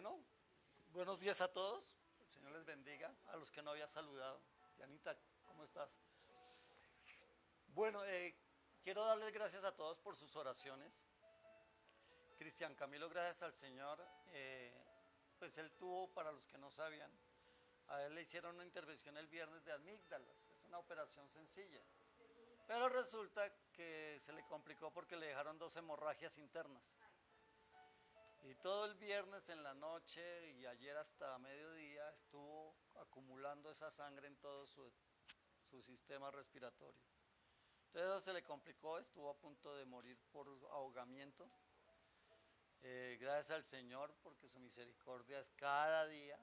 Bueno, buenos días a todos. El Señor les bendiga. A los que no había saludado. Dianita, ¿cómo estás? Bueno, quiero darles gracias a todos por sus oraciones. Cristian Camilo, gracias al Señor. Pues él tuvo, para los que no sabían, a él le hicieron una intervención el viernes de amígdalas. Es una operación sencilla. Pero resulta que se le complicó porque le dejaron 2 hemorragias internas. Y todo el viernes en la noche y ayer hasta mediodía estuvo acumulando esa sangre en todo su sistema respiratorio. Entonces eso se le complicó, estuvo a punto de morir por ahogamiento. Gracias al Señor porque su misericordia es cada día.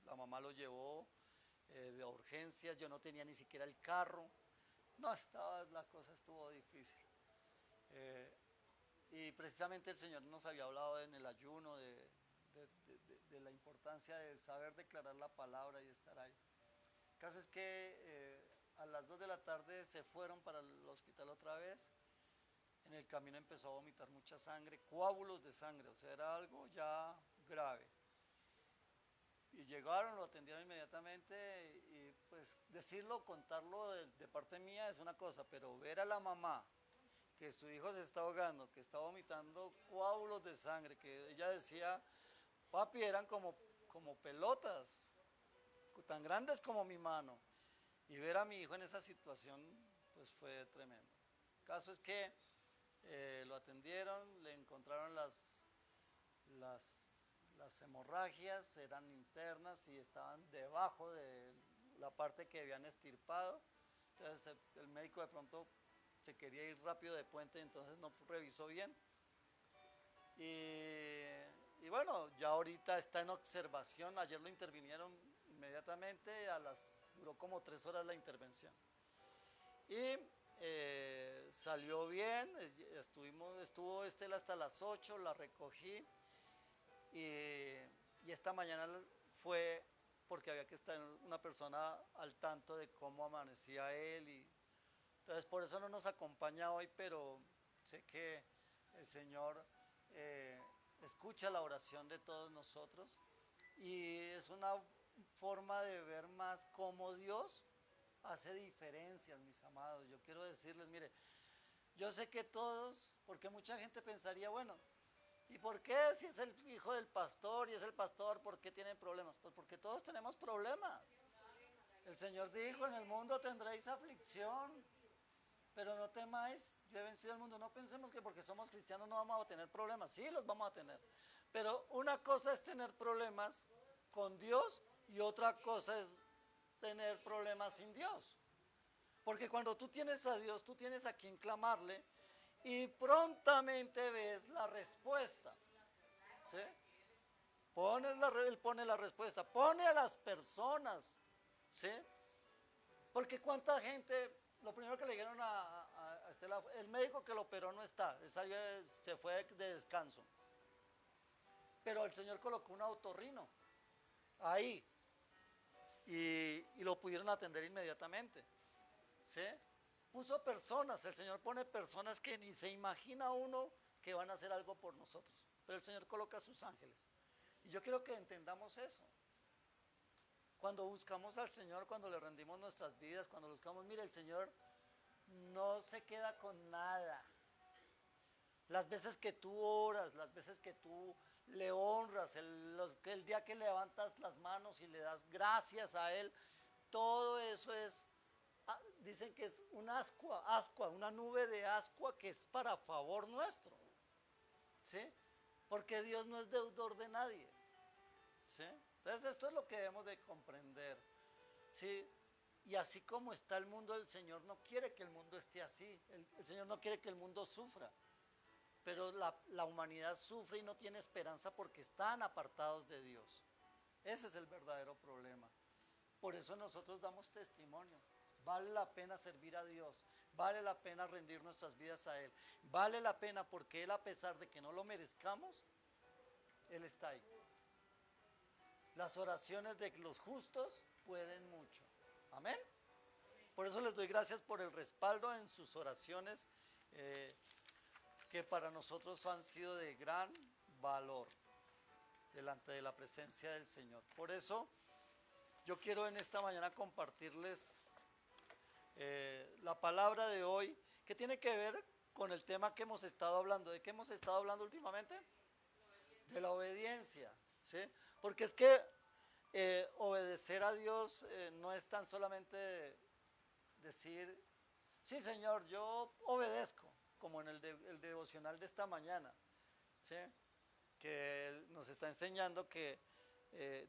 La mamá lo llevó de urgencias, yo no tenía ni siquiera el carro. No, la cosa estuvo difícil. Y precisamente el Señor nos había hablado en el ayuno de la importancia de saber declarar la palabra y estar ahí. El caso es que a las 2 de la tarde se fueron para el hospital otra vez. En el camino empezó a vomitar mucha sangre, coágulos de sangre, o sea, era algo ya grave. Y llegaron, lo atendieron inmediatamente y pues decirlo, contarlo de parte mía es una cosa, pero ver a la mamá que su hijo se está ahogando, que está vomitando coágulos de sangre, que ella decía, papi, eran como pelotas, tan grandes como mi mano. Y ver a mi hijo en esa situación, pues fue tremendo. El caso es que lo atendieron, le encontraron las hemorragias, eran internas y estaban debajo de la parte que habían extirpado. Entonces el médico de pronto se quería ir rápido de puente, entonces no revisó bien. Y bueno, ya ahorita está en observación, ayer lo intervinieron inmediatamente, duró como 3 horas la intervención. Y salió bien, estuvo Estela hasta las 8, la recogí y esta mañana fue porque había que estar una persona al tanto de cómo amanecía él y entonces por eso no nos acompaña hoy, pero sé que el Señor escucha la oración de todos nosotros y es una forma de ver más cómo Dios hace diferencias, mis amados. Yo quiero decirles, mire, yo sé que todos, porque mucha gente pensaría, bueno, ¿y por qué si es el hijo del pastor y es el pastor, por qué tienen problemas? Pues porque todos tenemos problemas. El Señor dijo, en el mundo tendréis aflicción, pero no temáis, yo he vencido al mundo. No pensemos que porque somos cristianos no vamos a tener problemas. Sí, los vamos a tener. Pero una cosa es tener problemas con Dios y otra cosa es tener problemas sin Dios. Porque cuando tú tienes a Dios, tú tienes a quien clamarle y prontamente ves la respuesta. ¿Sí? Él pone la respuesta, pone a las personas. ¿Sí? Porque cuánta gente, lo primero que le dijeron a Estela, el médico que lo operó no está, se fue de descanso. Pero el Señor colocó un otorrino ahí y lo pudieron atender inmediatamente. ¿Sí? Puso personas, el Señor pone personas que ni se imagina uno que van a hacer algo por nosotros. Pero el Señor coloca a sus ángeles. Y yo quiero que entendamos eso. Cuando buscamos al Señor, cuando le rendimos nuestras vidas, cuando lo buscamos, mire, el Señor no se queda con nada. Las veces que tú oras, las veces que tú le honras, el día que levantas las manos y le das gracias a Él, todo eso es, dicen que es un ascua, una nube de ascua que es para favor nuestro. ¿Sí? Porque Dios no es deudor de nadie. ¿Sí? Entonces esto es lo que debemos de comprender. ¿Sí? Y así como está el mundo, el Señor no quiere que el mundo esté así. El Señor no quiere que el mundo sufra. Pero la humanidad sufre y no tiene esperanza porque están apartados de Dios. Ese es el verdadero problema. Por eso nosotros damos testimonio. Vale la pena servir a Dios. Vale la pena rendir nuestras vidas a Él. Vale la pena porque Él, a pesar de que no lo merezcamos, Él está ahí. Las oraciones de los justos pueden mucho. Amén. Por eso les doy gracias por el respaldo en sus oraciones, que para nosotros han sido de gran valor. delante de la presencia del Señor. Por eso yo quiero en esta mañana compartirles la palabra de hoy, que tiene que ver con el tema que hemos estado hablando. ¿De qué hemos estado hablando últimamente? De la obediencia, ¿sí? Porque es que obedecer a Dios no es tan solamente decir, sí Señor, yo obedezco, como en el devocional de esta mañana, ¿sí? Que nos está enseñando que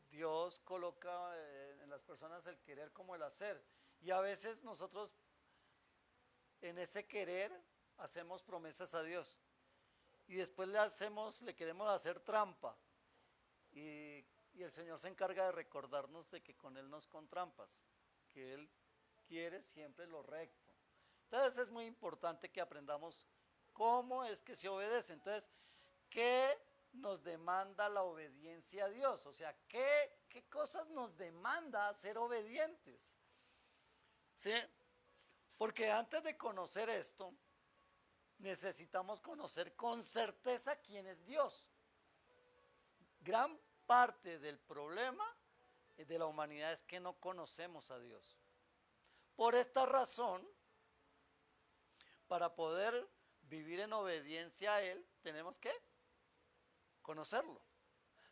Dios coloca en las personas el querer como el hacer. Y a veces nosotros en ese querer hacemos promesas a Dios. Y después le queremos hacer trampa. Y el Señor se encarga de recordarnos de que con Él no es con trampas, que Él quiere siempre lo recto. Entonces es muy importante que aprendamos cómo es que se obedece. Entonces, ¿qué nos demanda la obediencia a Dios? O sea, ¿qué cosas nos demanda ser obedientes? ¿Sí? Porque antes de conocer esto, necesitamos conocer con certeza quién es Dios. Gran parte del problema de la humanidad es que no conocemos a Dios. Por esta razón, para poder vivir en obediencia a Él, tenemos que conocerlo,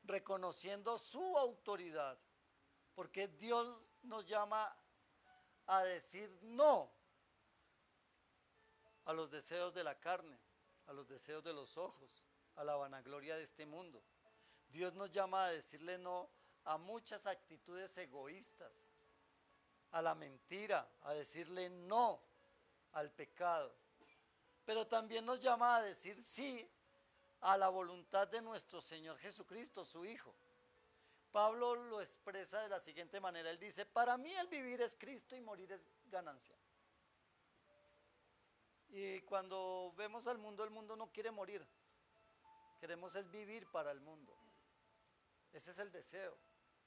reconociendo su autoridad, porque Dios nos llama a decir no a los deseos de la carne, a los deseos de los ojos, a la vanagloria de este mundo. Dios nos llama a decirle no a muchas actitudes egoístas, a la mentira, a decirle no al pecado. Pero también nos llama a decir sí a la voluntad de nuestro Señor Jesucristo, su Hijo. Pablo lo expresa de la siguiente manera, él dice, para mí el vivir es Cristo y morir es ganancia. Y cuando vemos al mundo, el mundo no quiere morir, queremos es vivir para el mundo. Ese es el deseo,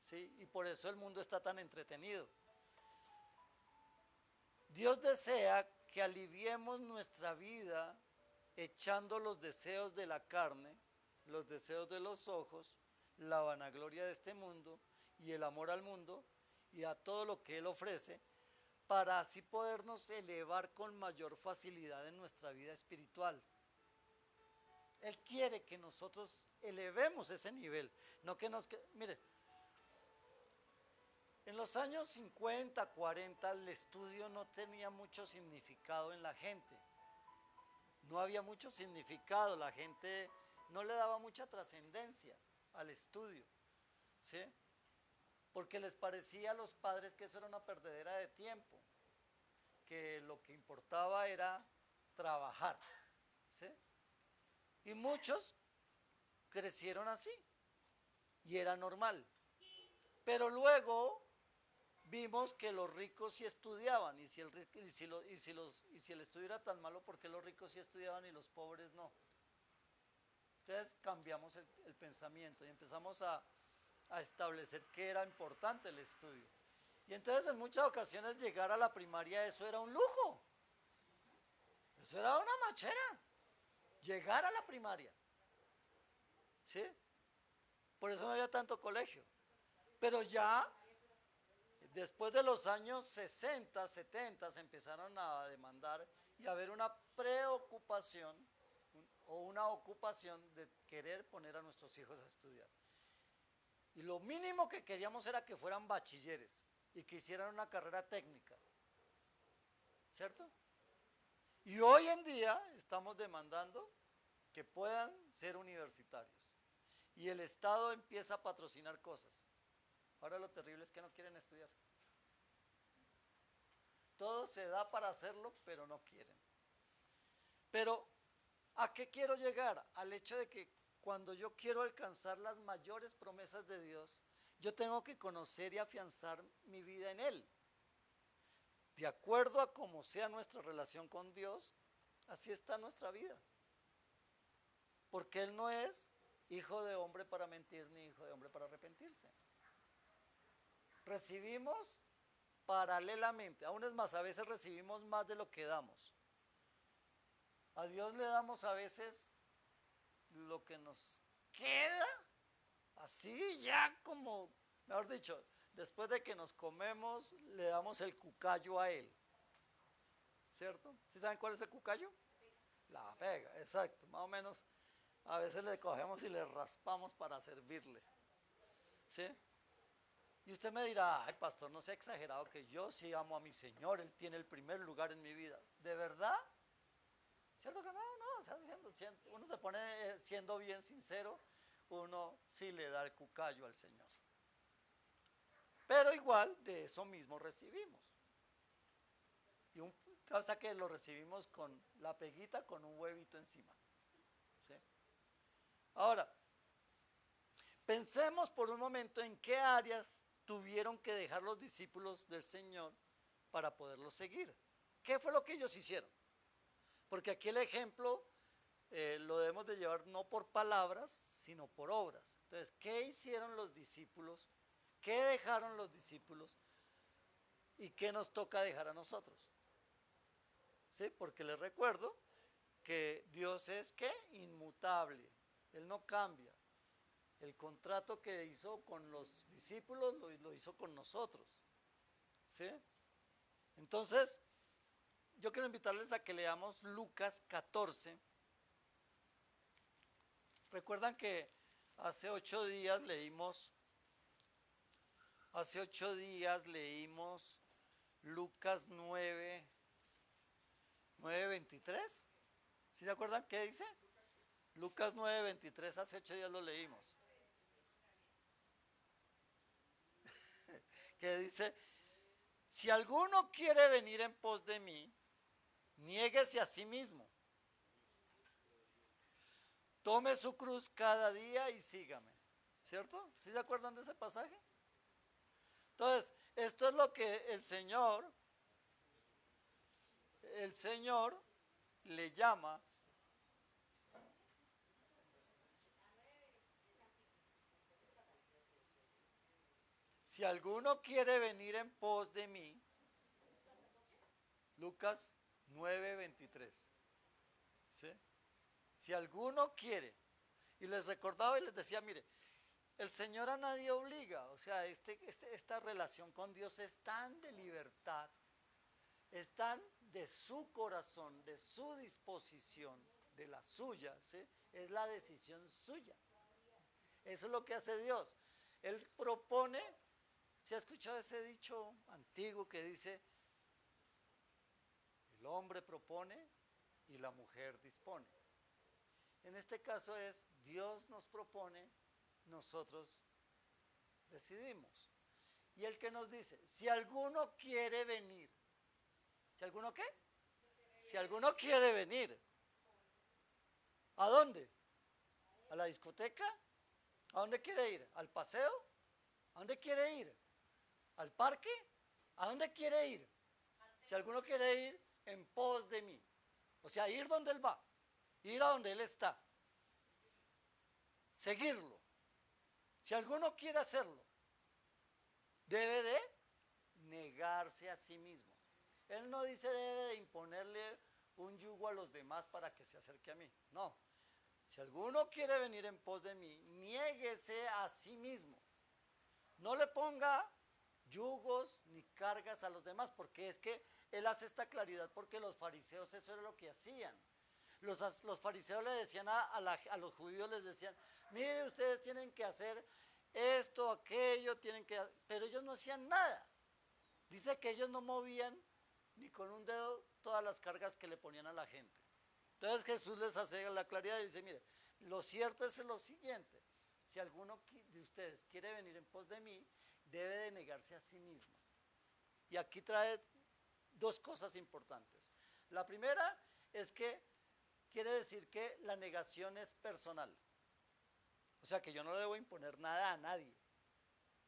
¿sí? Y por eso el mundo está tan entretenido. Dios desea que aliviemos nuestra vida echando los deseos de la carne, los deseos de los ojos, la vanagloria de este mundo y el amor al mundo y a todo lo que Él ofrece, para así podernos elevar con mayor facilidad en nuestra vida espiritual. Él quiere que nosotros elevemos ese nivel, no que mire, en los años 50, 40 el estudio no tenía mucho significado en la gente. No había mucho significado, la gente no le daba mucha trascendencia al estudio, ¿sí? Porque les parecía a los padres que eso era una perdedera de tiempo, que lo que importaba era trabajar, ¿sí? Y muchos crecieron así, y era normal. Pero luego vimos que los ricos sí estudiaban, y si el estudio era tan malo, ¿por qué los ricos sí estudiaban y los pobres no? Entonces cambiamos el pensamiento y empezamos a establecer que era importante el estudio. Y entonces en muchas ocasiones llegar a la primaria eso era un lujo, eso era una machera, llegar a la primaria, ¿sí? Por eso no había tanto colegio. Pero ya después de los años 60, 70 se empezaron a demandar y a haber una preocupación o una ocupación de querer poner a nuestros hijos a estudiar. Y lo mínimo que queríamos era que fueran bachilleres y que hicieran una carrera técnica, ¿cierto? Y hoy en día estamos demandando que puedan ser universitarios. Y el Estado empieza a patrocinar cosas. Ahora lo terrible es que no quieren estudiar. Todo se da para hacerlo, pero no quieren. Pero, ¿a qué quiero llegar? Al hecho de que cuando yo quiero alcanzar las mayores promesas de Dios, yo tengo que conocer y afianzar mi vida en Él. De acuerdo a cómo sea nuestra relación con Dios, así está nuestra vida. Porque Él no es hijo de hombre para mentir, ni hijo de hombre para arrepentirse. Recibimos paralelamente, aún es más, a veces recibimos más de lo que damos. A Dios le damos a veces lo que nos queda Así ya como, mejor dicho, después de que nos comemos, le damos el cucayo a él, ¿cierto? ¿Sí saben cuál es el cucayo? La pega, exacto, más o menos. A veces le cogemos y le raspamos para servirle, ¿sí? Y usted me dirá, ay pastor, no sea exagerado que yo sí amo a mi Señor, Él tiene el primer lugar en mi vida. ¿De verdad? ¿Cierto que no? No, o sea, uno se pone siendo bien sincero, uno sí le da el cucayo al Señor. Pero igual de eso mismo recibimos. Y hasta que lo recibimos con la peguita, con un huevito encima. ¿Sí? Ahora, pensemos por un momento en qué áreas tuvieron que dejar los discípulos del Señor para poderlo seguir. ¿Qué fue lo que ellos hicieron? Porque aquí el ejemplo lo debemos de llevar no por palabras, sino por obras. Entonces, ¿qué hicieron los discípulos? ¿Qué dejaron los discípulos? ¿Y qué nos toca dejar a nosotros? ¿Sí? Porque les recuerdo que Dios es ¿qué? Inmutable. Él no cambia. El contrato que hizo con los discípulos lo hizo con nosotros. ¿Sí? Entonces, yo quiero invitarles a que leamos Lucas 14. Recuerdan que hace 8 días leímos Lucas 9:23. ¿Sí se acuerdan qué dice? Lucas 9:23, hace 8 días lo leímos. Que dice, si alguno quiere venir en pos de mí, niéguese a sí mismo. Tome su cruz cada día y sígame. ¿Cierto? ¿Sí se acuerdan de ese pasaje? Entonces, esto es lo que el Señor le llama. Si alguno quiere venir en pos de mí, Lucas 9:23. ¿Sí? Si alguno quiere, y les recordaba y les decía, mire, el Señor a nadie obliga, o sea, esta relación con Dios es tan de libertad, es tan de su corazón, de su disposición, de la suya, ¿sí? Es la decisión suya. Eso es lo que hace Dios. Él propone, ¿se ha escuchado ese dicho antiguo que dice, el hombre propone y la mujer dispone? En este caso es, Dios nos propone, nosotros decidimos. Y el que nos dice, si alguno quiere venir, ¿si alguno qué? Si alguno quiere venir, ¿a dónde? ¿A la discoteca? ¿A dónde quiere ir? ¿Al paseo? ¿A dónde quiere ir? ¿Al parque? ¿A dónde quiere ir? Si alguno quiere ir en pos de mí, o sea, ir donde Él va, ir a donde Él está, seguirlo. Si alguno quiere hacerlo, debe de negarse a sí mismo. Él no dice debe de imponerle un yugo a los demás para que se acerque a mí. No. Si alguno quiere venir en pos de mí, niéguese a sí mismo. No le ponga yugos ni cargas a los demás, porque es que él hace esta claridad porque los fariseos eso era lo que hacían. Los fariseos le decían a los judíos, les decían, mire, ustedes tienen que hacer esto, aquello, pero ellos no hacían nada. Dice que ellos no movían ni con un dedo todas las cargas que le ponían a la gente. Entonces Jesús les hace la claridad y dice, mire, lo cierto es lo siguiente, si alguno de ustedes quiere venir en pos de mí, debe de negarse a sí mismo. Y aquí trae dos cosas importantes. La primera es que quiere decir que la negación es personal. O sea que yo no le debo imponer nada a nadie.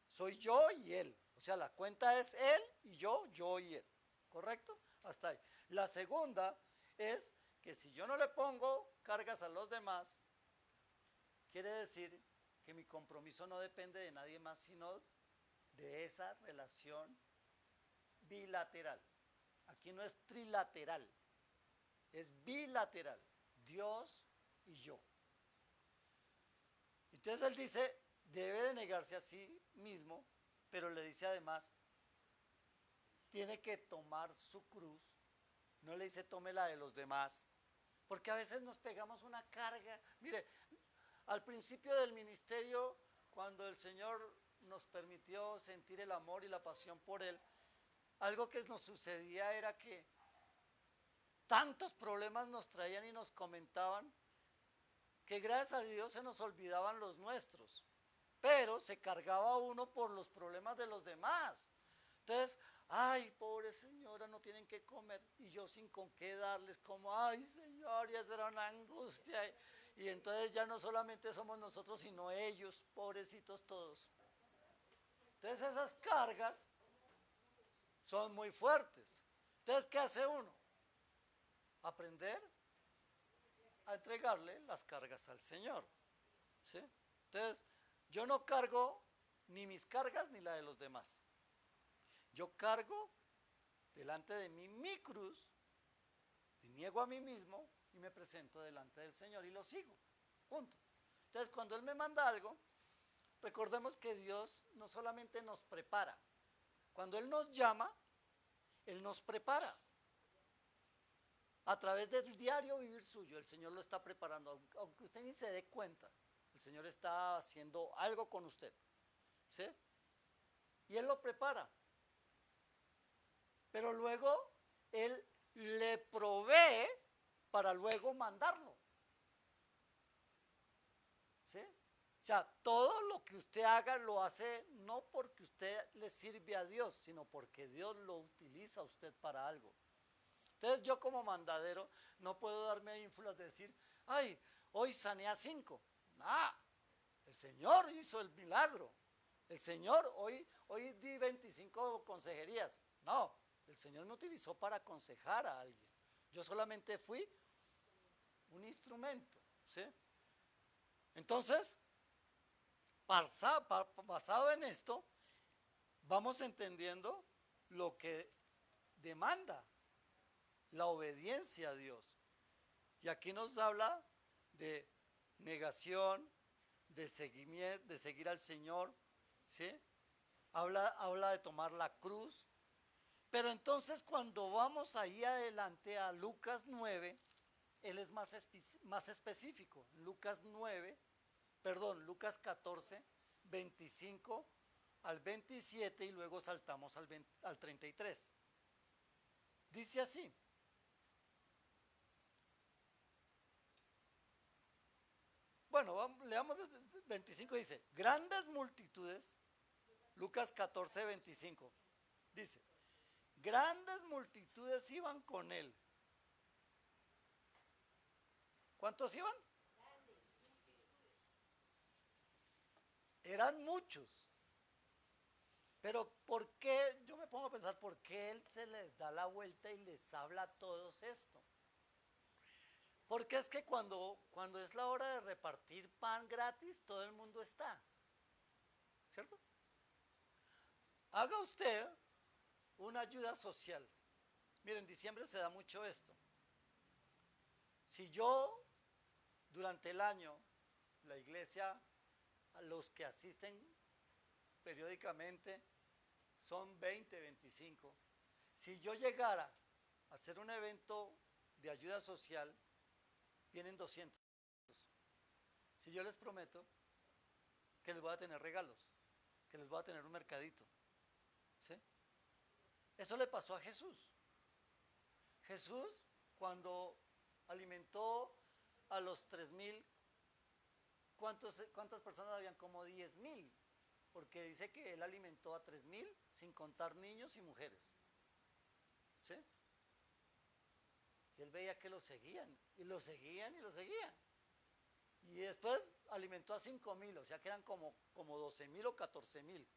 Soy yo y él. O sea, la cuenta es él y yo y él. ¿Correcto? Hasta ahí. La segunda es que si yo no le pongo cargas a los demás, quiere decir que mi compromiso no depende de nadie más, sino de esa relación bilateral. Aquí no es trilateral, es bilateral. Dios y yo. Entonces él dice, debe de negarse a sí mismo, pero le dice además, tiene que tomar su cruz, no le dice tome la de los demás, porque a veces nos pegamos una carga. Mire, al principio del ministerio, cuando el Señor nos permitió sentir el amor y la pasión por Él, algo que nos sucedía era que tantos problemas nos traían y nos comentaban que gracias a Dios se nos olvidaban los nuestros, pero se cargaba uno por los problemas de los demás. Entonces, ay, pobre señora, no tienen que comer, y yo sin con qué darles, como, ay, Señor, y eso era una angustia. Y entonces ya no solamente somos nosotros, sino ellos, pobrecitos todos. Entonces esas cargas son muy fuertes. Entonces, ¿qué hace uno? Aprender a entregarle las cargas al Señor, ¿sí? Entonces, yo no cargo ni mis cargas ni la de los demás. Yo cargo delante de mí mi cruz, me niego a mí mismo y me presento delante del Señor y lo sigo, punto. Entonces, cuando Él me manda algo, recordemos que Dios no solamente nos prepara, cuando Él nos llama, Él nos prepara. A través del diario vivir suyo, el Señor lo está preparando, aunque usted ni se dé cuenta, el Señor está haciendo algo con usted, ¿sí? Y Él lo prepara, pero luego Él le provee para luego mandarlo, ¿sí? O sea, todo lo que usted haga lo hace no porque usted le sirve a Dios, sino porque Dios lo utiliza a usted para algo. Entonces yo como mandadero no puedo darme ínfulas de decir, ay, hoy sané a 5. Nah, el Señor hizo el milagro. El Señor, hoy di 25 consejerías. No, el Señor me utilizó para aconsejar a alguien. Yo solamente fui un instrumento, ¿sí? Entonces, basado en esto, vamos entendiendo lo que demanda la obediencia a Dios. Y aquí nos habla de negación, de seguir al Señor, ¿sí? Habla de tomar la cruz. Pero entonces cuando vamos ahí adelante a Lucas 9, él es más específico. Lucas 14, 25 al 27 y luego saltamos al 33. Dice así. Bueno, leamos el 25, dice, grandes multitudes, Lucas 14, 25, dice, grandes multitudes iban con él. ¿Cuántos iban? Eran muchos. Pero ¿por qué? Yo me pongo a pensar, ¿por qué él se les da la vuelta y les habla a todos esto? Porque es que cuando es la hora de repartir pan gratis, todo el mundo está, ¿cierto? Haga usted una ayuda social. Miren, en diciembre se da mucho esto. Si yo, durante el año, la iglesia, a los que asisten periódicamente, son 20, 25. Si yo llegara a hacer un evento de ayuda social, vienen 200. Si yo les prometo que les voy a tener regalos, que les voy a tener un mercadito, ¿sí? Eso le pasó a Jesús. Jesús, cuando alimentó a los 3,000, ¿cuántas personas habían? Como 10,000, porque dice que él alimentó a 3,000 sin contar niños y mujeres, ¿sí? Y él veía que lo seguían, y lo seguían, y lo seguían. Y después alimentó a 5,000, o sea que eran como 12,000 o 14,000.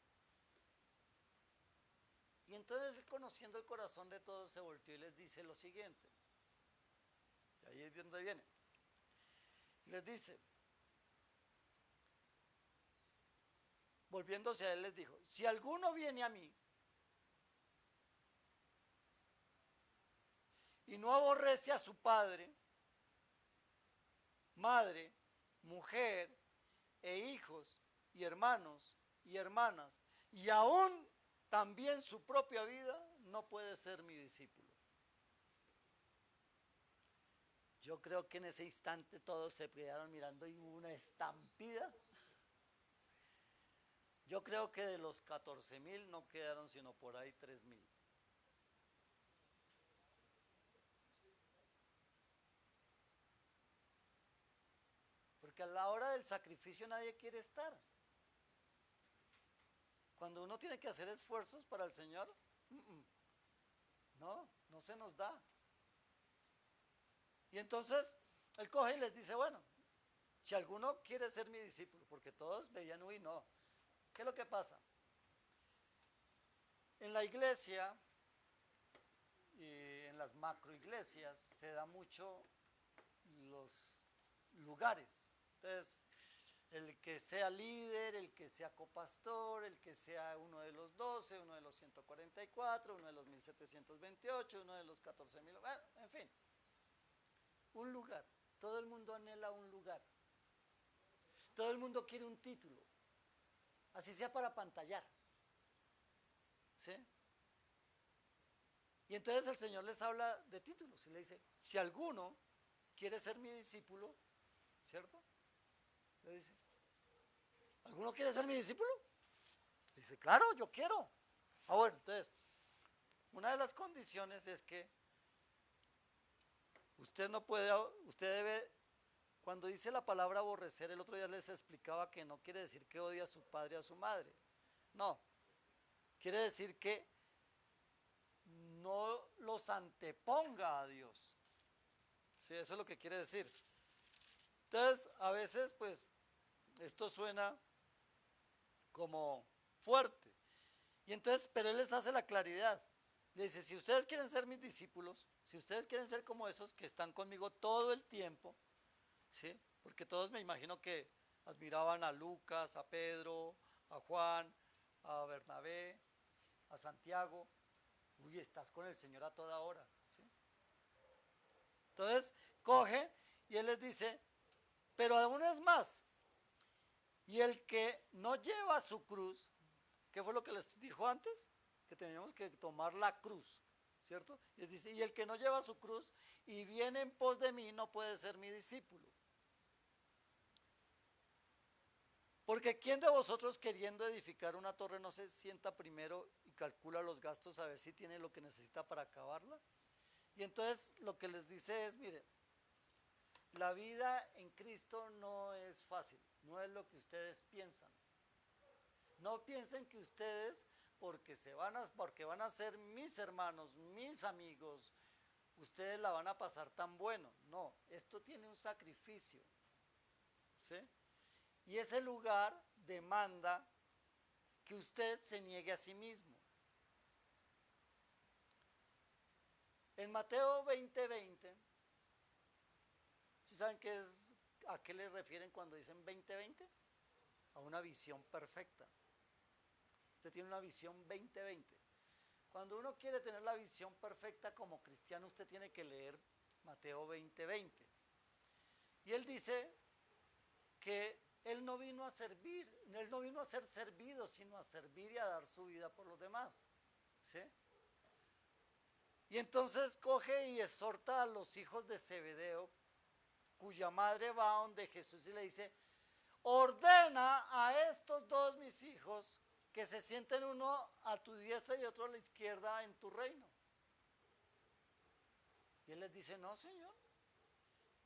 Y entonces, conociendo el corazón de todos, se volteó y les dice lo siguiente. Y ahí es donde viene. Les dice, volviéndose a él, les dijo, si alguno viene a mí y no aborrece a su padre, madre, mujer e hijos y hermanos y hermanas, y aún también su propia vida, no puede ser mi discípulo. Yo creo que en ese instante todos se quedaron mirando y hubo una estampida. Yo creo que de los 14,000 no quedaron sino por ahí 3,000. Porque a la hora del sacrificio nadie quiere estar. Cuando uno tiene que hacer esfuerzos para el Señor, no se nos da. Y entonces él coge y les dice, bueno, si alguno quiere ser mi discípulo, porque todos veían, uy, no. ¿Qué es lo que pasa? En la iglesia y en las macroiglesias se da mucho los lugares. Entonces, el que sea líder, el que sea copastor, el que sea uno de los 12, uno de los 144, uno de los 1728, uno de los 14,000, bueno, en fin. Un lugar. Todo el mundo anhela un lugar. Todo el mundo quiere un título. Así sea para pantallar. ¿Sí? Y entonces el Señor les habla de títulos y le dice, si alguno quiere ser mi discípulo, ¿cierto? Le dice, ¿alguno quiere ser mi discípulo? Le dice, claro, yo quiero. Ah, bueno, entonces, una de las condiciones es que usted no puede, usted debe, cuando dice la palabra aborrecer, el otro día les explicaba que no quiere decir que odia a su padre o a su madre. No, quiere decir que no los anteponga a Dios. Sí, eso es lo que quiere decir. Entonces, a veces, pues, esto suena como fuerte. Y entonces, pero Él les hace la claridad. Le dice, si ustedes quieren ser mis discípulos, si ustedes quieren ser como esos que están conmigo todo el tiempo, ¿sí? Porque todos me imagino que admiraban a Lucas, a Pedro, a Juan, a Bernabé, a Santiago. Uy, estás con el Señor a toda hora, ¿sí? Entonces, coge y Él les dice, pero aún es más, y el que no lleva su cruz, ¿qué fue lo que les dijo antes? Que teníamos que tomar la cruz, ¿cierto? Y les dice, y el que no lleva su cruz y viene en pos de mí no puede ser mi discípulo. Porque ¿quién de vosotros queriendo edificar una torre no se sienta primero y calcula los gastos a ver si tiene lo que necesita para acabarla? Y entonces lo que les dice es, mire, la vida en Cristo no es fácil, no es lo que ustedes piensan. No piensen que ustedes, porque van a ser mis hermanos, mis amigos, ustedes la van a pasar tan bueno. No, esto tiene un sacrificio, ¿sí? Y ese lugar demanda que usted se niegue a sí mismo. En Mateo 20:20, ¿sí saben a qué le refieren cuando dicen 20:20? A una visión perfecta. Usted tiene una visión 20:20. Cuando uno quiere tener la visión perfecta como cristiano, usted tiene que leer Mateo 20:20. Y él dice que él no vino a servir, él no vino a ser servido, sino a servir y a dar su vida por los demás. ¿Sí? Y entonces coge y exhorta a los hijos de Zebedeo, cuya madre va donde Jesús y le dice, ordena a estos dos mis hijos que se sienten uno a tu diestra y otro a la izquierda en tu reino. Y él les dice, no, Señor,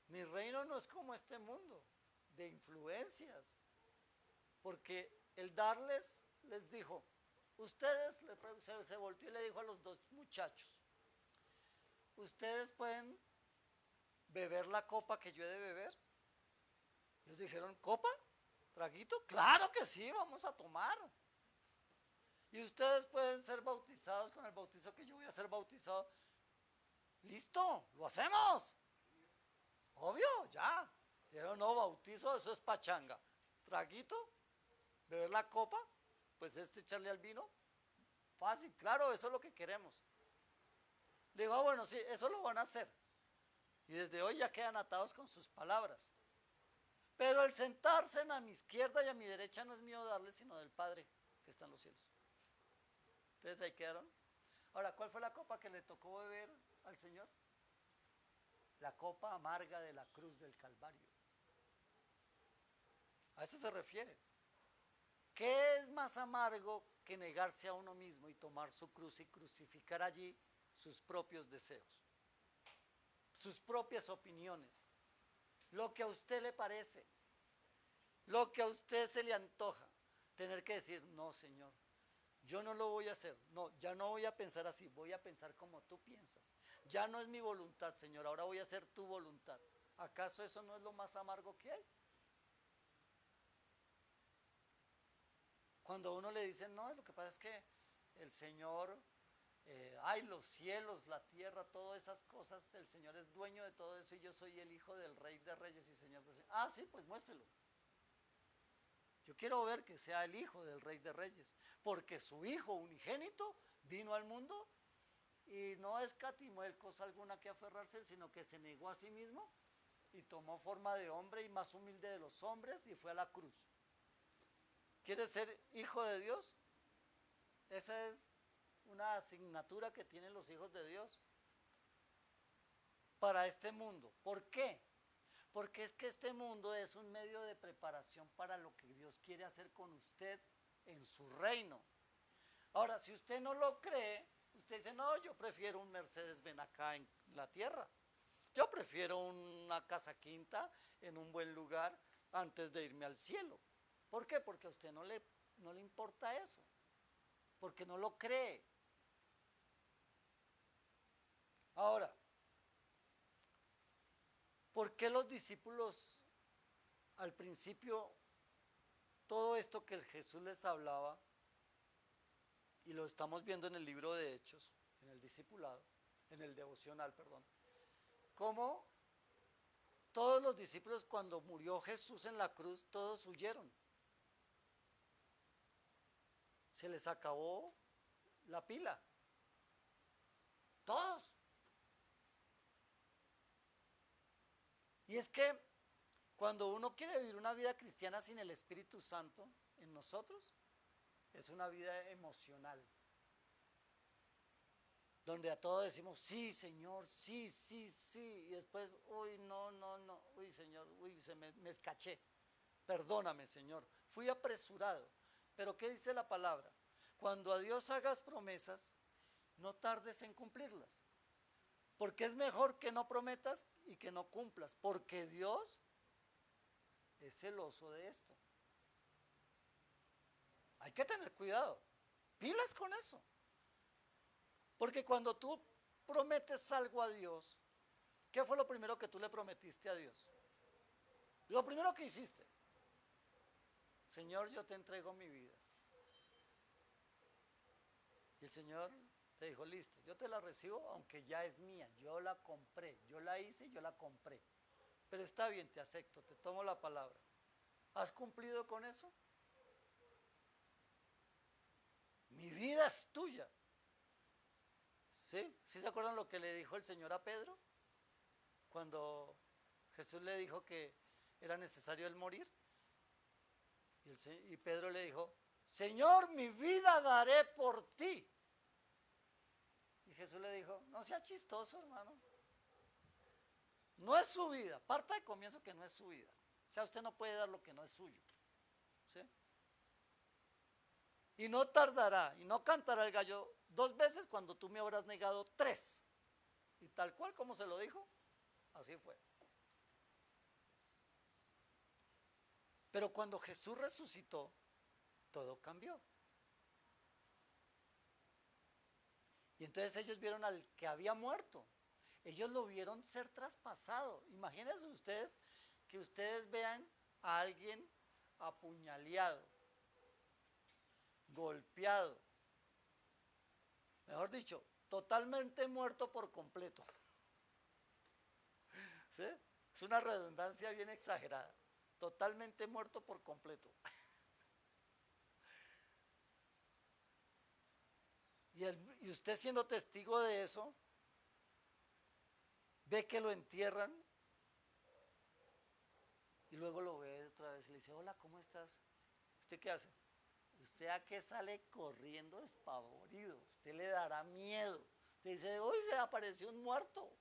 mi reino no es como este mundo de influencias, porque el darles, les dijo, ustedes, se volteó y le dijo a los dos muchachos, ustedes pueden beber la copa que yo he de beber. Ellos dijeron, ¿copa? ¿Traguito? Claro que sí, vamos a tomar. Y ustedes pueden ser bautizados con el bautizo que yo voy a ser bautizado. Listo, lo hacemos. Obvio, ya. Pero no, bautizo, eso es pachanga. Traguito, beber la copa, pues echarle al vino. Fácil, claro, eso es lo que queremos. Le digo, bueno, sí, eso lo van a hacer. Y desde hoy ya quedan atados con sus palabras. Pero el sentarse a mi izquierda y a mi derecha no es mío darle, sino del Padre que está en los cielos. Entonces ahí quedaron. Ahora, ¿cuál fue la copa que le tocó beber al Señor? La copa amarga de la cruz del Calvario. A eso se refiere. ¿Qué es más amargo que negarse a uno mismo y tomar su cruz y crucificar allí sus propios deseos, sus propias opiniones, lo que a usted le parece, lo que a usted se le antoja? Tener que decir, no, Señor, yo no lo voy a hacer, no, ya no voy a pensar así, voy a pensar como tú piensas. Ya no es mi voluntad, Señor, ahora voy a hacer tu voluntad. ¿Acaso eso no es lo más amargo que hay? Cuando a uno le dicen, no, lo que pasa es que el Señor, ay, los cielos, la tierra, todas esas cosas, el Señor es dueño de todo eso y yo soy el hijo del Rey de Reyes y Señor de Señores. Ah, sí, pues muéstrelo. Yo quiero ver que sea el hijo del Rey de Reyes, porque su hijo unigénito vino al mundo y no escatimó él cosa alguna que aferrarse, sino que se negó a sí mismo y tomó forma de hombre y más humilde de los hombres y fue a la cruz. ¿Quieres ser hijo de Dios? Esa es una asignatura que tienen los hijos de Dios para este mundo. ¿Por qué? Porque es que este mundo es un medio de preparación para lo que Dios quiere hacer con usted en su reino. Ahora, si usted no lo cree, usted dice, no, yo prefiero un Mercedes-Benz acá en la tierra. Yo prefiero una casa quinta en un buen lugar antes de irme al cielo. ¿Por qué? Porque a usted no le importa eso, porque no lo cree. Ahora, ¿por qué los discípulos al principio todo esto que Jesús les hablaba, y lo estamos viendo en el libro de Hechos, en el discipulado, en el devocional, perdón, cómo todos los discípulos cuando murió Jesús en la cruz, todos huyeron? Se les acabó la pila. Todos. Y es que cuando uno quiere vivir una vida cristiana sin el Espíritu Santo en nosotros, es una vida emocional, donde a todos decimos, sí, Señor, sí, sí, sí, y después, uy, no, no, no, uy, Señor, uy, me escaché, perdóname, Señor, fui apresurado. Pero ¿qué dice la palabra? Cuando a Dios hagas promesas, no tardes en cumplirlas, porque es mejor que no prometas y que no cumplas, porque Dios es celoso de esto. Hay que tener cuidado, pilas con eso. Porque cuando tú prometes algo a Dios, ¿qué fue lo primero que tú le prometiste a Dios? Lo primero que hiciste, Señor, yo te entrego mi vida. Y el Señor te dijo, listo, yo te la recibo aunque ya es mía, yo la compré, yo la hice y yo la compré. Pero está bien, te acepto, te tomo la palabra. ¿Has cumplido con eso? Mi vida es tuya. ¿Sí? ¿Sí se acuerdan lo que le dijo el Señor a Pedro? Cuando Jesús le dijo que era necesario el morir. Y Pedro le dijo, Señor, mi vida daré por ti. Y Jesús le dijo, no sea chistoso, hermano. No es su vida. Parta de comienzo que no es su vida. O sea, usted no puede dar lo que no es suyo. ¿Sí? Y no tardará, y no cantará el gallo 2 veces cuando tú me habrás negado 3. Y tal cual como se lo dijo, así fue. Pero cuando Jesús resucitó, todo cambió. Y entonces ellos vieron al que había muerto. Ellos lo vieron ser traspasado. Imagínense ustedes que ustedes vean a alguien apuñaleado, golpeado, mejor dicho, totalmente muerto por completo. ¿Sí? Es una redundancia bien exagerada. Totalmente muerto por completo. Y usted siendo testigo de eso, ve que lo entierran Y luego lo ve otra vez y le dice, hola, ¿cómo estás? ¿Usted qué hace? Usted a qué sale corriendo despavorido, usted le dará miedo. Usted dice, hoy se apareció un muerto.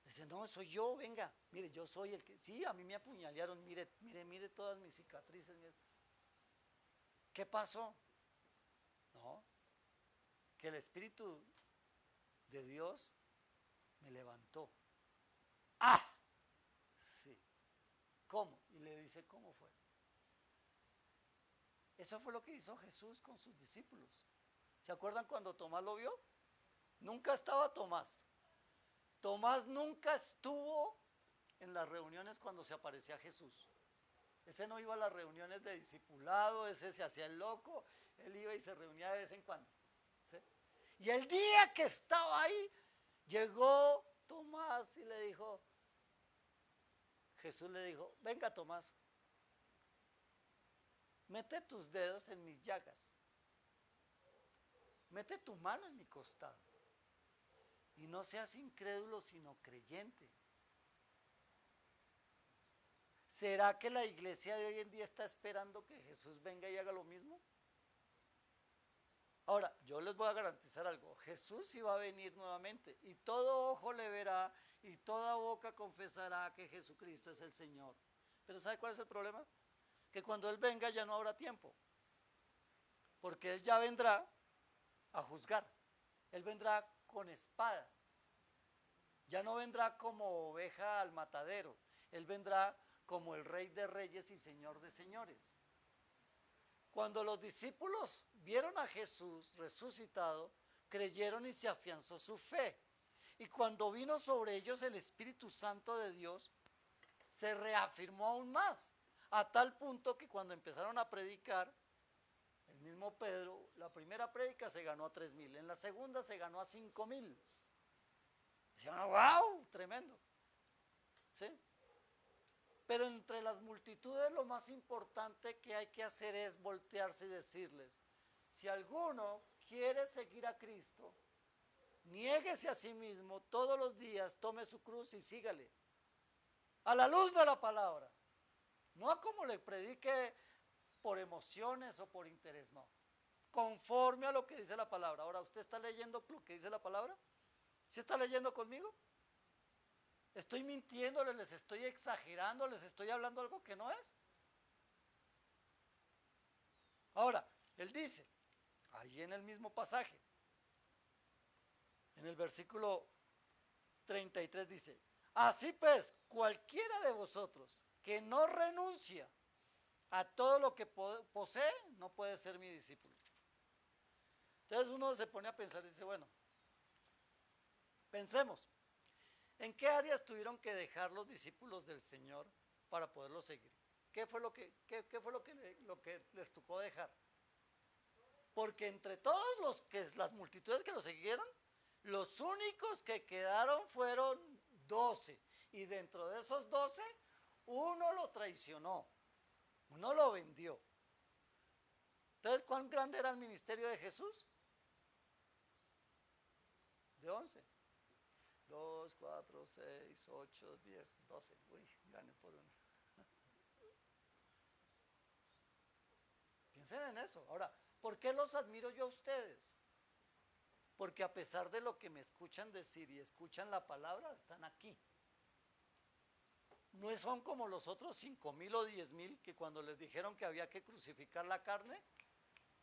Dice, no, soy yo, venga, mire, yo soy el que, sí, a mí me apuñalearon, mire, mire, mire todas mis cicatrices. Mire. ¿Qué pasó? No, que el Espíritu de Dios me levantó. ¡Ah! Sí. ¿Cómo? Y le dice, ¿cómo fue? Eso fue lo que hizo Jesús con sus discípulos. ¿Se acuerdan cuando Tomás lo vio? Nunca estaba Tomás. Tomás nunca estuvo en las reuniones cuando se aparecía Jesús. Ese no iba a las reuniones de discipulado, ese se hacía el loco, él iba y se reunía de vez en cuando. ¿Sí? Y el día que estaba ahí, llegó Tomás y le dijo, Jesús le dijo, venga Tomás, mete tus dedos en mis llagas, mete tu mano en mi costado, y no seas incrédulo sino creyente. ¿Será que la iglesia de hoy en día está esperando que Jesús venga y haga lo mismo? Ahora, yo les voy a garantizar algo, Jesús iba a venir nuevamente y todo ojo le verá y toda boca confesará que Jesucristo es el Señor. Pero ¿sabe cuál es el problema? Que cuando Él venga ya no habrá tiempo, porque Él ya vendrá a juzgar, Él vendrá con espada, ya no vendrá como oveja al matadero, Él vendrá como el Rey de Reyes y Señor de Señores. Cuando los discípulos vieron a Jesús resucitado, creyeron y se afianzó su fe. Y cuando vino sobre ellos el Espíritu Santo de Dios, se reafirmó aún más, a tal punto que cuando empezaron a predicar, el mismo Pedro, la primera prédica se ganó a 3,000, en la segunda se ganó a 5,000. Decían, wow, tremendo. ¿Sí? Pero entre las multitudes lo más importante que hay que hacer es voltearse y decirles, si alguno quiere seguir a Cristo, niéguese a sí mismo todos los días, tome su cruz y sígale. A la luz de la palabra. No a como le predique por emociones o por interés, no. Conforme a lo que dice la palabra. Ahora, ¿usted está leyendo lo que dice la palabra? ¿Sí está leyendo conmigo? ¿Estoy mintiéndoles, les estoy exagerando, les estoy hablando algo que no es? Ahora, él dice, ahí en el mismo pasaje, en el versículo 33 dice, así pues, cualquiera de vosotros que no renuncia a todo lo que posee, no puede ser mi discípulo. Entonces uno se pone a pensar y dice, bueno, pensemos, ¿en qué áreas tuvieron que dejar los discípulos del Señor para poderlo seguir? ¿Qué fue lo que les tocó dejar? Porque entre todos las multitudes que lo siguieron, los únicos que quedaron fueron 12. Y dentro de esos 12, uno lo traicionó, uno lo vendió. Entonces, ¿cuán grande era el ministerio de Jesús? De 11. 2, 4, 6, 8, 10, 12. Uy, gané por una. Piensen en eso. Ahora, ¿por qué los admiro yo a ustedes? Porque a pesar de lo que me escuchan decir y escuchan la palabra, están aquí. No son como los otros 5,000 o 10,000 que cuando les dijeron que había que crucificar la carne,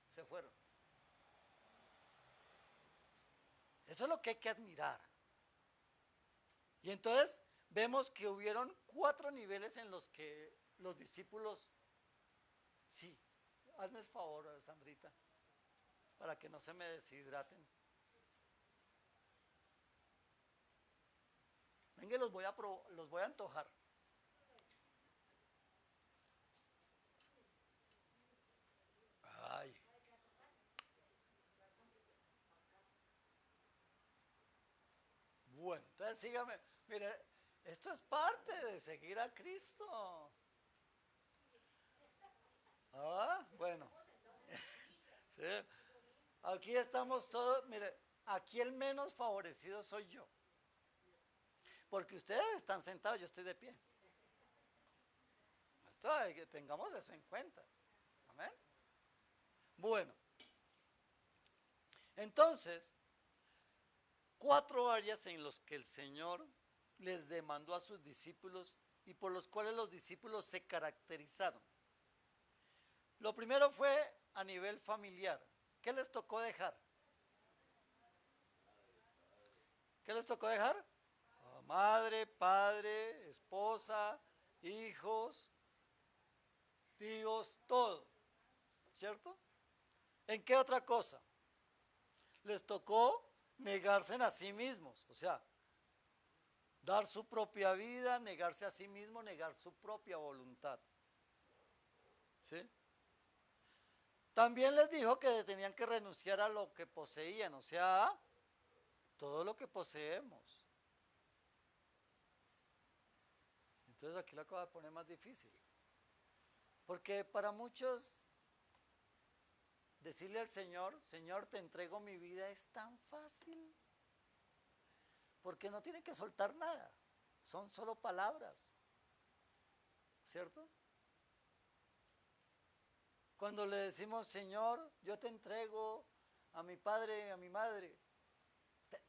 se fueron. Eso es lo que hay que admirar. Y entonces vemos que hubieron 4 niveles en los que los discípulos, sí, hazme el favor, Sandrita, para que no se me deshidraten. Venga, los voy a antojar. Ay. Bueno, entonces sígame. Mire, esto es parte de seguir a Cristo. Ah, bueno. Sí. Aquí estamos todos, mire, aquí el menos favorecido soy yo. Porque ustedes están sentados, yo estoy de pie. ¿Sabe? Que tengamos eso en cuenta. Amén. Bueno, entonces, 4 áreas en las que el Señor les demandó a sus discípulos y por los cuales los discípulos se caracterizaron. Lo primero fue a nivel familiar. ¿Qué les tocó dejar? ¿Qué les tocó dejar? Madre, padre, esposa, hijos, tíos, todo. ¿Cierto? ¿En qué otra cosa? Les tocó negarse a sí mismos, o sea, dar su propia vida, negarse a sí mismo, negar su propia voluntad. ¿Sí? También les dijo que tenían que renunciar a lo que poseían, o sea, a todo lo que poseemos. Entonces aquí la cosa pone más difícil. Porque para muchos decirle al Señor, Señor, te entrego mi vida es tan fácil. Porque no tienen que soltar nada. Son solo palabras. ¿Cierto? Cuando le decimos, Señor, yo te entrego a mi padre y a mi madre.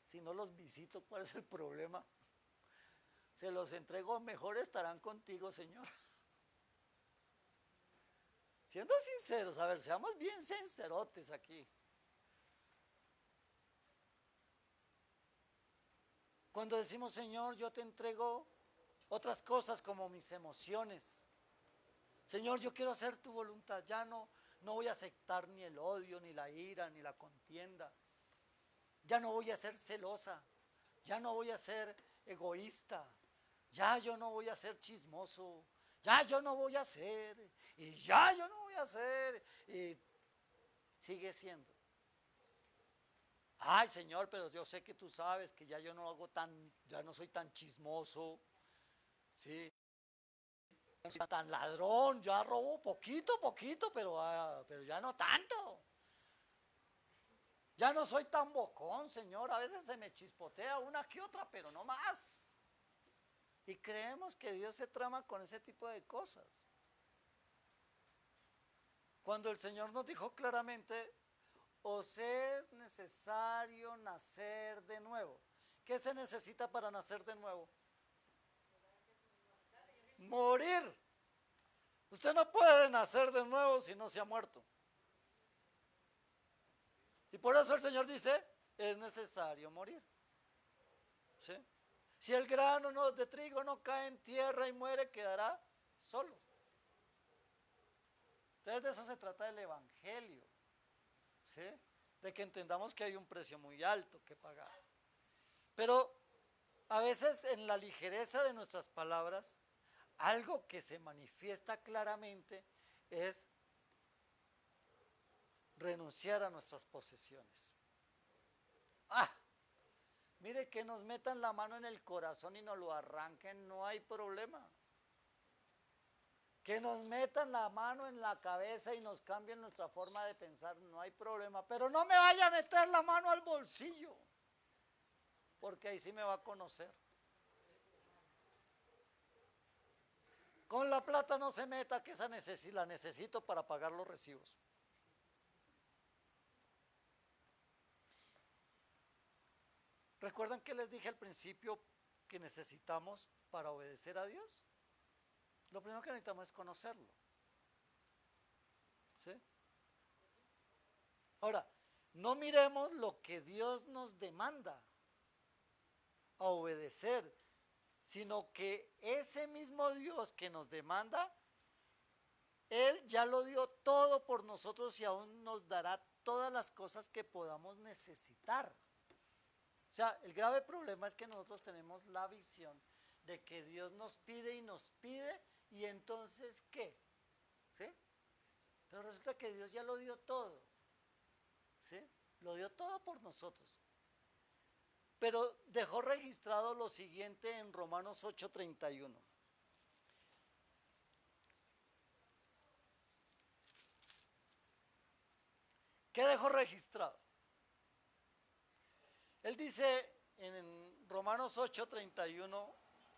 Si no los visito, ¿cuál es el problema? Se los entrego, mejor estarán contigo, Señor. Siendo sinceros, a ver, seamos bien sincerotes aquí. Cuando decimos, Señor, yo te entrego otras cosas como mis emociones. Señor, yo quiero hacer tu voluntad. Ya no voy a aceptar ni el odio, ni la ira, ni la contienda. Ya no voy a ser celosa. Ya no voy a ser egoísta. Ya yo no voy a ser chismoso. Ya yo no voy a ser. Y ya yo no voy a hacer. Y sigue siendo. Ay, Señor, pero yo sé que tú sabes que ya yo no hago ya no soy tan chismoso. ¿Sí? No soy tan ladrón, ya robo poquito, pero ya no tanto. Ya no soy tan bocón, Señor, a veces se me chispotea una que otra, pero no más. Y creemos que Dios se trama con ese tipo de cosas. Cuando el Señor nos dijo claramente, os es necesario nacer de nuevo. ¿Qué se necesita para nacer de nuevo? Morir. Usted no puede nacer de nuevo si no se ha muerto. Y por eso el Señor dice, es necesario morir. ¿Sí? Si el grano de trigo no cae en tierra y muere, quedará solo. Entonces de eso se trata el Evangelio. ¿Sí? De que entendamos que hay un precio muy alto que pagar. Pero a veces en la ligereza de nuestras palabras, algo que se manifiesta claramente es renunciar a nuestras posesiones. Mire, que nos metan la mano en el corazón y nos lo arranquen, no hay problema. Que nos metan la mano en la cabeza y nos cambien nuestra forma de pensar, no hay problema. Pero no me vaya a meter la mano al bolsillo, porque ahí sí me va a conocer. Con la plata no se meta, que esa la necesito para pagar los recibos. ¿Recuerdan que les dije al principio que necesitamos para obedecer a Dios? Lo primero que necesitamos es conocerlo. ¿Sí? Ahora, no miremos lo que Dios nos demanda a obedecer, sino que ese mismo Dios que nos demanda, Él ya lo dio todo por nosotros y aún nos dará todas las cosas que podamos necesitar. O sea, el grave problema es que nosotros tenemos la visión de que Dios nos pide y entonces ¿qué? ¿Sí? Pero resulta que Dios ya lo dio todo. ¿Sí? Lo dio todo por nosotros. Pero dejó registrado lo siguiente en Romanos 8:31. ¿Qué dejó registrado? Él dice en Romanos 8:31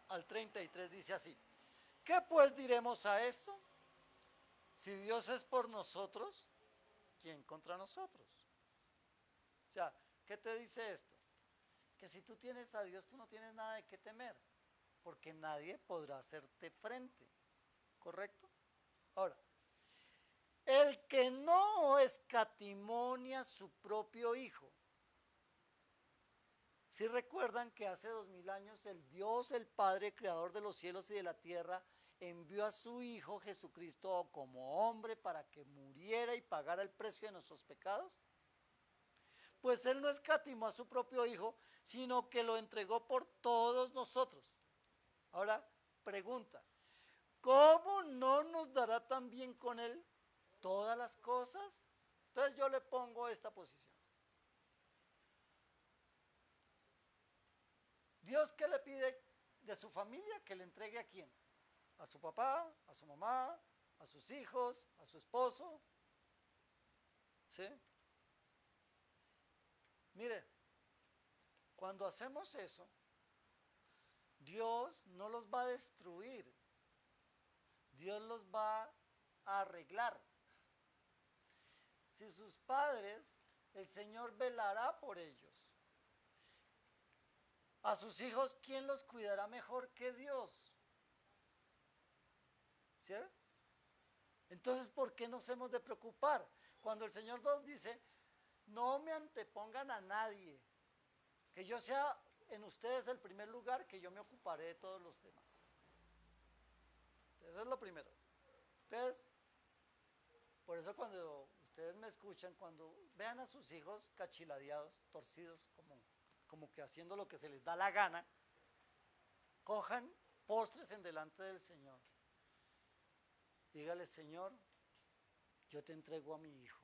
al 33, dice así: ¿Qué pues diremos a esto? Si Dios es por nosotros, ¿quién contra nosotros? O sea, ¿qué te dice esto? Que si tú tienes a Dios, tú no tienes nada de qué temer, porque nadie podrá hacerte frente, ¿correcto? Ahora, el que no escatimonia a su propio Hijo. Si recuerdan que hace 2000 años el Dios, el Padre, creador de los cielos y de la tierra, envió a su Hijo Jesucristo como hombre para que muriera y pagara el precio de nuestros pecados. Pues Él no escatimó a su propio Hijo, sino que lo entregó por todos nosotros. Ahora, pregunta, ¿cómo no nos dará también con Él todas las cosas? Entonces yo le pongo esta posición. Dios, ¿qué le pide de su familia? Que le entregue a quién? A su papá, a su mamá, a sus hijos, a su esposo. ¿Sí? Mire, cuando hacemos eso, Dios no los va a destruir, Dios los va a arreglar. Si sus padres, el Señor velará por ellos. A sus hijos, ¿quién los cuidará mejor que Dios? ¿Cierto? Entonces, ¿por qué nos hemos de preocupar? Cuando el Señor nos dice, no me antepongan a nadie, que yo sea en ustedes el primer lugar, que yo me ocuparé de todos los demás. Eso es lo primero. Entonces, por eso cuando ustedes me escuchan, cuando vean a sus hijos cachiladeados, torcidos, como que haciendo lo que se les da la gana, cojan postres en delante del Señor. Dígale, Señor, yo te entrego a mi hijo.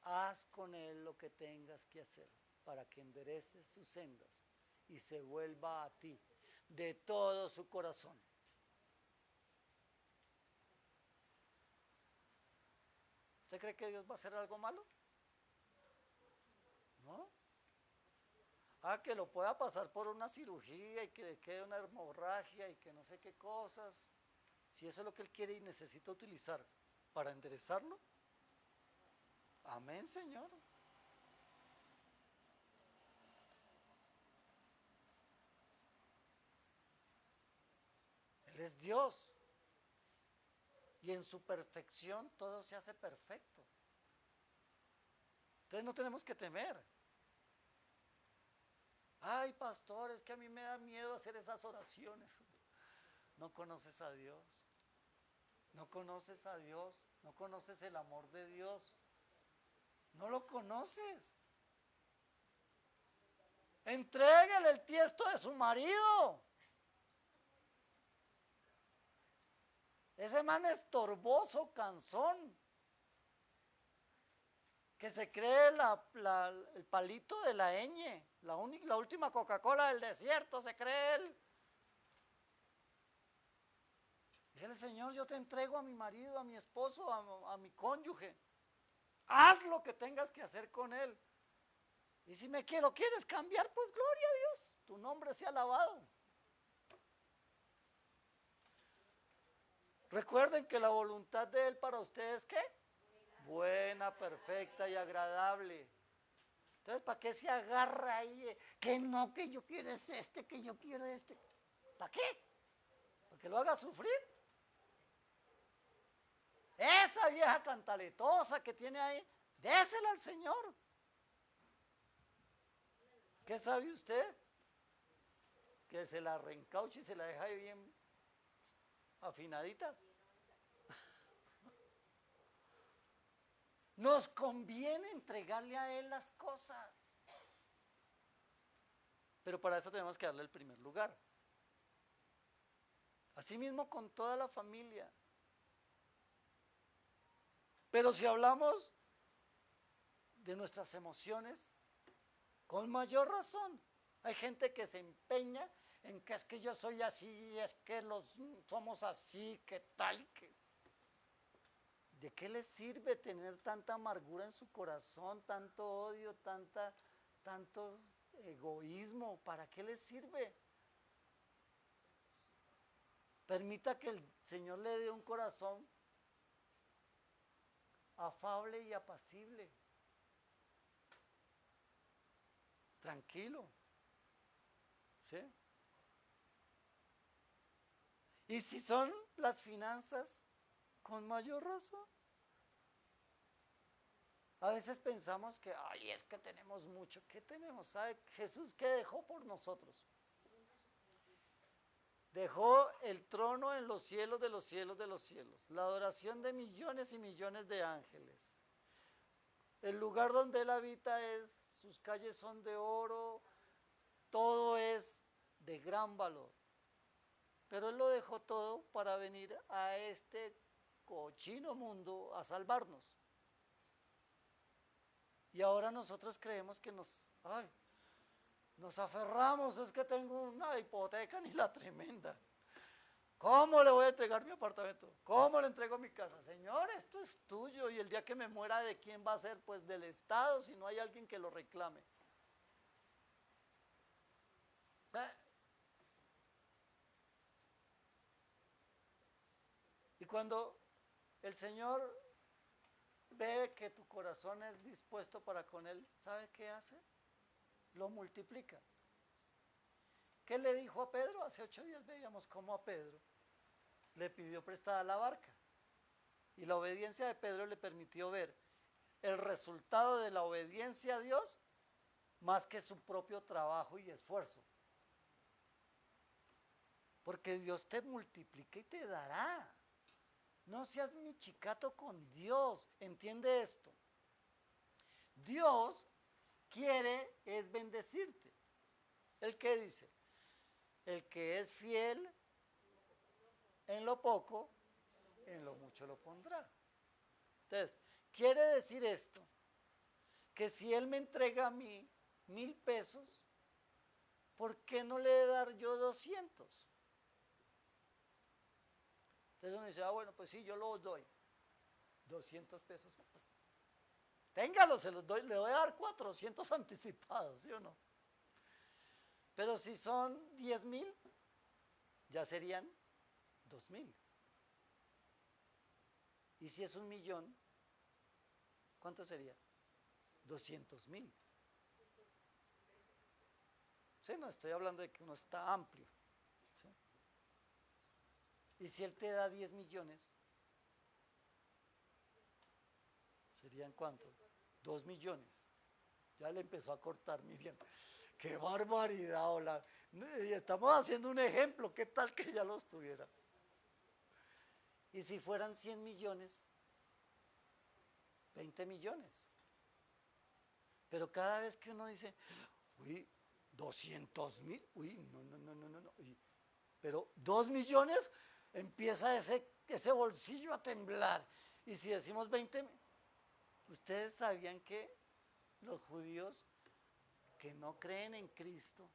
Haz con él lo que tengas que hacer para que endereces sus sendas y se vuelva a ti de todo su corazón. ¿Usted cree que Dios va a hacer algo malo? ¿No? Que lo pueda pasar por una cirugía y que le quede una hemorragia y que no sé qué cosas. Si eso es lo que Él quiere y necesita utilizar para enderezarlo. Amén, Señor. Él es Dios. Y en su perfección todo se hace perfecto. Entonces no tenemos que temer. Ay, pastor, es que a mí me da miedo hacer esas oraciones. No conoces a Dios. No conoces a Dios. No conoces el amor de Dios. No lo conoces. Entrégale el tiesto de su marido. Ese man estorboso, cansón, que se cree el palito de la ñ, la última Coca-Cola del desierto, se cree él. Dígale, Señor, yo te entrego a mi marido, a mi esposo, a mi cónyuge. Haz lo que tengas que hacer con él. Y si lo quieres cambiar, pues gloria a Dios, tu nombre sea alabado. Recuerden que la voluntad de Él para ustedes, ¿qué? Buena, perfecta y agradable. Entonces, ¿para qué se agarra ahí? Que no, que yo quiero es este, que yo quiero este. ¿Para qué? ¿Para que lo haga sufrir? Esa vieja cantaletosa que tiene ahí, désela al Señor. ¿Qué sabe usted? Que se la reencauche y se la deja ahí bien afinadita. Nos conviene entregarle a Él las cosas. Pero para eso tenemos que darle el primer lugar. Asimismo con toda la familia. Pero si hablamos de nuestras emociones, con mayor razón. Hay gente que se empeña en que es que yo soy así, es que somos así, que tal, que... ¿De qué les sirve tener tanta amargura en su corazón, tanto odio, tanto egoísmo? ¿Para qué les sirve? Permita que el Señor le dé un corazón afable y apacible, tranquilo, ¿sí? Y si son las finanzas, con mayor razón. A veces pensamos que, ay, es que tenemos mucho. ¿Qué tenemos? ¿Sabe Jesús qué dejó por nosotros? Dejó el trono en los cielos de los cielos de los cielos, la adoración de millones y millones de ángeles. El lugar donde Él habita sus calles son de oro, todo es de gran valor. Pero Él lo dejó todo para venir a este cochino mundo a salvarnos. Y ahora nosotros creemos que nos aferramos, es que tengo una hipoteca ni la tremenda. ¿Cómo le voy a entregar mi apartamento? ¿Cómo le entrego mi casa? Señor, esto es tuyo y el día que me muera, ¿de quién va a ser? Pues del Estado, si no hay alguien que lo reclame. Y cuando el Señor ve que tu corazón es dispuesto para con Él, ¿sabe qué hace? Lo multiplica. ¿Qué le dijo a Pedro? Hace 8 días veíamos cómo a Pedro le pidió prestada la barca. Y la obediencia de Pedro le permitió ver el resultado de la obediencia a Dios más que su propio trabajo y esfuerzo. Porque Dios te multiplica y te dará. No seas mi chicato con Dios. ¿Entiende esto? Dios quiere es bendecirte. ¿El qué dice? El que es fiel en lo poco, en lo mucho lo pondrá. Entonces, quiere decir esto, que si Él me entrega a mí 1,000 pesos, ¿por qué no le he de dar yo 200? Entonces uno dice, bueno, pues sí, yo los doy. 200 pesos, pues, téngalos, se los doy, le voy a dar 400 anticipados, ¿sí o no? Pero si son 10,000, ya serían 2,000. Y si es 1,000,000, ¿cuánto sería? 200,000. Sí, no estoy hablando de que uno está amplio. ¿Sí? Y si Él te da 10 millones, ¿serían cuánto? 2 millones. Ya le empezó a cortar, Miriam. ¡Qué barbaridad! Hola. Y estamos haciendo un ejemplo, ¿qué tal que ya los tuviera? Y si fueran 100 millones, 20 millones. Pero cada vez que uno dice, uy, 200,000, uy, no. Pero 2 millones, empieza ese bolsillo a temblar. Y si decimos 20, ¿ustedes sabían que los judíos que no creen en Cristo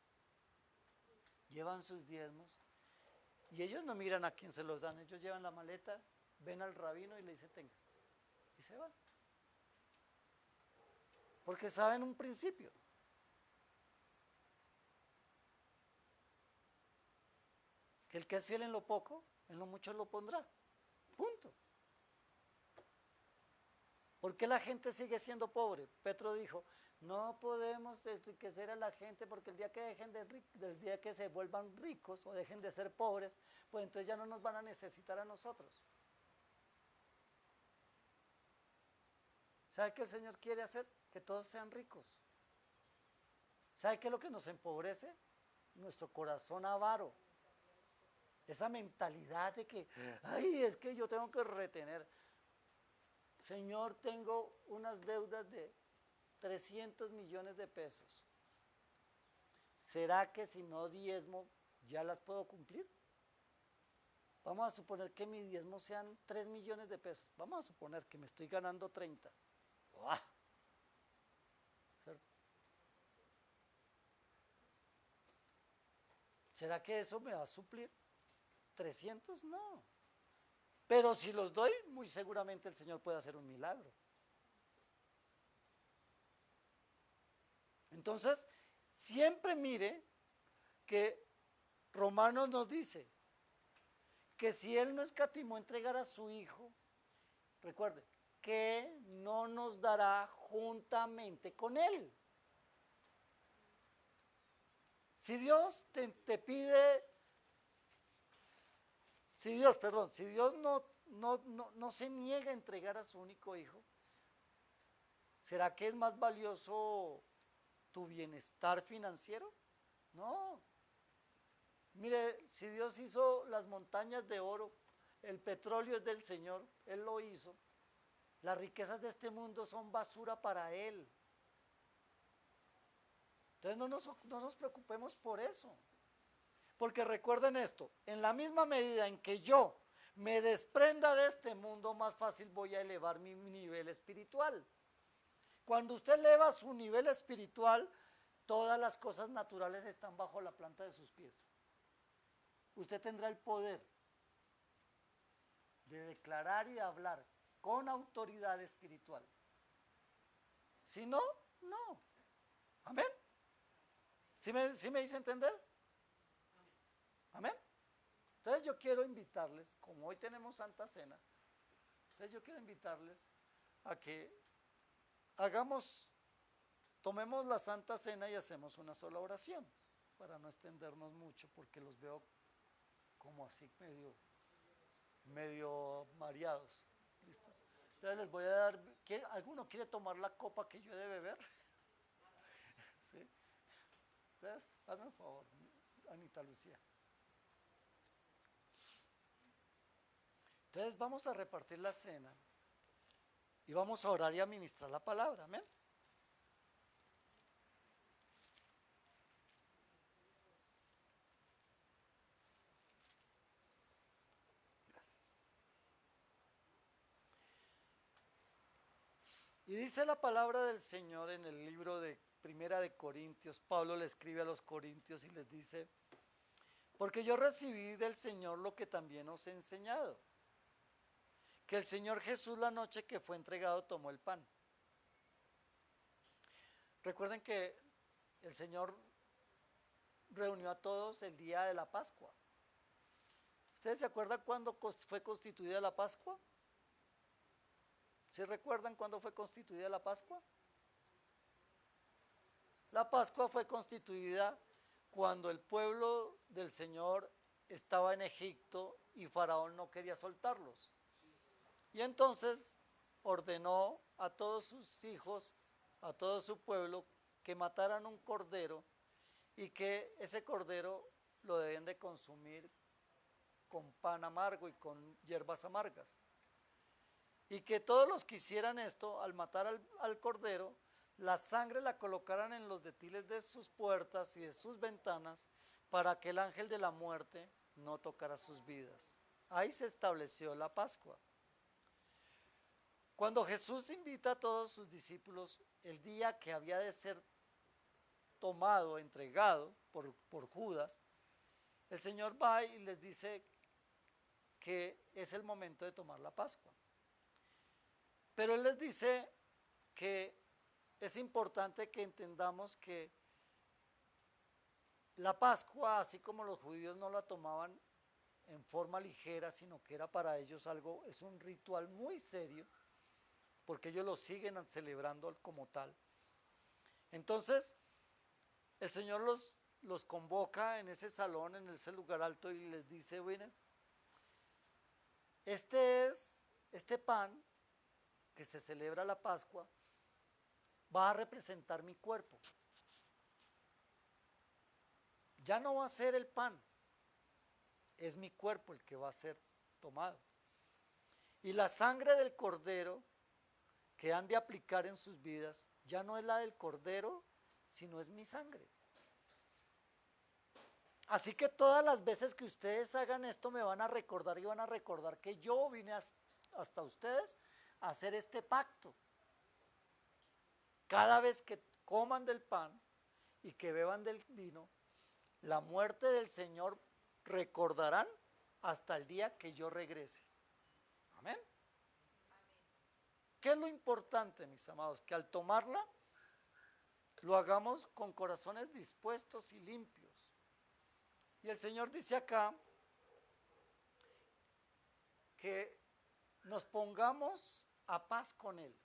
llevan sus diezmos? Y ellos no miran a quién se los dan, ellos llevan la maleta, ven al rabino y le dicen, tenga, y se van. Porque saben un principio. Que el que es fiel en lo poco, en lo mucho lo pondrá. Punto. ¿Por qué la gente sigue siendo pobre? Petro dijo, no podemos enriquecer a la gente porque el día que el día que se vuelvan ricos o dejen de ser pobres, pues entonces ya no nos van a necesitar a nosotros. ¿Sabe qué el Señor quiere hacer? Que todos sean ricos. ¿Sabe qué es lo que nos empobrece? Nuestro corazón avaro. Esa mentalidad de que, ay, es que yo tengo que retener. Señor, tengo unas deudas de 300 millones de pesos. ¿Será que si no diezmo ya las puedo cumplir? Vamos a suponer que mi diezmo sean 3 millones de pesos. Vamos a suponer que me estoy ganando 30. ¡Uah! ¿Cierto? ¿Será que eso me va a suplir? ¿300? No. Pero si los doy, muy seguramente el Señor puede hacer un milagro. Entonces, siempre mire que Romanos nos dice que si Él no escatimó entregar a su Hijo, recuerde, que no nos dará juntamente con Él. Si Dios te pide, si Dios no se niega a entregar a su único Hijo, ¿será que es más valioso tu bienestar financiero? No. Mire, si Dios hizo las montañas de oro, el petróleo es del Señor, Él lo hizo. Las riquezas de este mundo son basura para Él. Entonces no nos preocupemos por eso. Porque recuerden esto, en la misma medida en que yo me desprenda de este mundo, más fácil voy a elevar mi nivel espiritual. Cuando usted eleva su nivel espiritual, todas las cosas naturales están bajo la planta de sus pies. Usted tendrá el poder de declarar y de hablar con autoridad espiritual. Si no, no. Amén. ¿Sí me hice entender? Amén. Entonces yo quiero invitarles, como hoy tenemos Santa Cena, entonces yo quiero invitarles a que tomemos la Santa Cena y hacemos una sola oración, para no extendernos mucho, porque los veo como así medio mareados. ¿Listo? Entonces les voy a dar, ¿alguno quiere tomar la copa que yo he de beber? ¿Sí? Entonces, hazme un favor, Anita Lucía. Entonces vamos a repartir la cena y vamos a orar y a ministrar la palabra, amén. Gracias. Y dice la palabra del Señor en el libro de Primera de Corintios. Pablo le escribe a los corintios y les dice: porque yo recibí del Señor lo que también os he enseñado, que el Señor Jesús, la noche que fue entregado, tomó el pan. Recuerden que el Señor reunió a todos el día de la Pascua. ¿Ustedes se acuerdan cuándo fue constituida la Pascua? ¿Sí recuerdan cuándo fue constituida la Pascua? La Pascua fue constituida cuando el pueblo del Señor estaba en Egipto y Faraón no quería soltarlos. Y entonces ordenó a todos sus hijos, a todo su pueblo, que mataran un cordero y que ese cordero lo deben de consumir con pan amargo y con hierbas amargas. Y que todos los que hicieran esto, al matar al cordero, la sangre la colocaran en los detiles de sus puertas y de sus ventanas, para que el ángel de la muerte no tocara sus vidas. Ahí se estableció la Pascua. Cuando Jesús invita a todos sus discípulos, el día que había de ser tomado, entregado por Judas, el Señor va y les dice que es el momento de tomar la Pascua. Pero Él les dice que es importante que entendamos que la Pascua, así como los judíos no la tomaban en forma ligera, sino que era para ellos algo, es un ritual muy serio, porque ellos lo siguen celebrando como tal. Entonces, el Señor los convoca en ese salón, en ese lugar alto, y les dice: bueno, este pan que se celebra la Pascua va a representar mi cuerpo. Ya no va a ser el pan, es mi cuerpo el que va a ser tomado. Y la sangre del cordero que han de aplicar en sus vidas ya no es la del cordero, sino es mi sangre. Así que todas las veces que ustedes hagan esto, me van a recordar y van a recordar que yo vine hasta ustedes a hacer este pacto. Cada vez que coman del pan y que beban del vino, la muerte del Señor recordarán hasta el día que yo regrese. Amén. ¿Qué es lo importante, mis amados? Que al tomarla, lo hagamos con corazones dispuestos y limpios. Y el Señor dice acá que nos pongamos a paz con Él.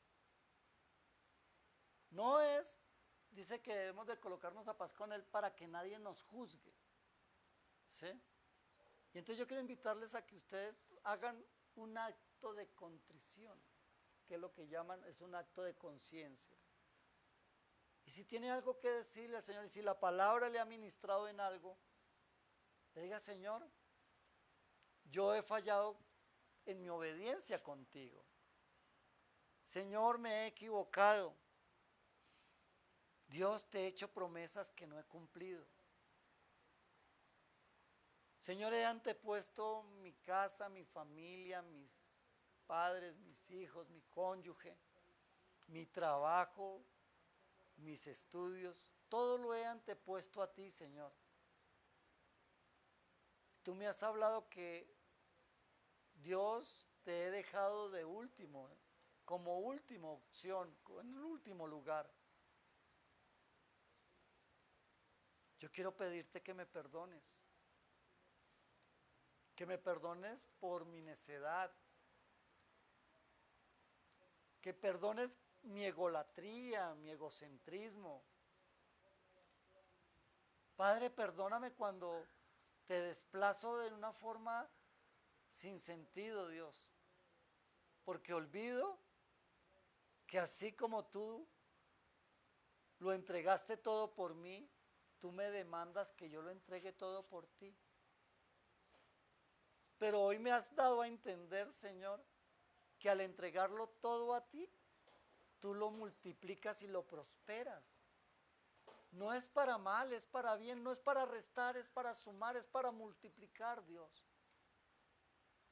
No es, dice que debemos de colocarnos a paz con Él para que nadie nos juzgue. ¿Sí? Y entonces yo quiero invitarles a que ustedes hagan un acto de contrición, que es lo que llaman, es un acto de conciencia. Y si tiene algo que decirle al Señor, y si la palabra le ha ministrado en algo, le diga: Señor, yo he fallado en mi obediencia contigo. Señor, me he equivocado. Dios, te he hecho promesas que no he cumplido. Señor, he antepuesto mi casa, mi familia, mis padres, mis hijos, mi cónyuge, mi trabajo, mis estudios, todo lo he antepuesto a ti, Señor. Tú me has hablado que Dios te he dejado de último, como última opción, en el último lugar. Yo quiero pedirte que me perdones por mi necedad, que perdones mi egolatría, mi egocentrismo. Padre, perdóname cuando te desplazo de una forma sin sentido, Dios, porque olvido que así como tú lo entregaste todo por mí, tú me demandas que yo lo entregue todo por ti. Pero hoy me has dado a entender, Señor, que al entregarlo todo a ti, tú lo multiplicas y lo prosperas. No es para mal, es para bien, no es para restar, es para sumar, es para multiplicar, Dios.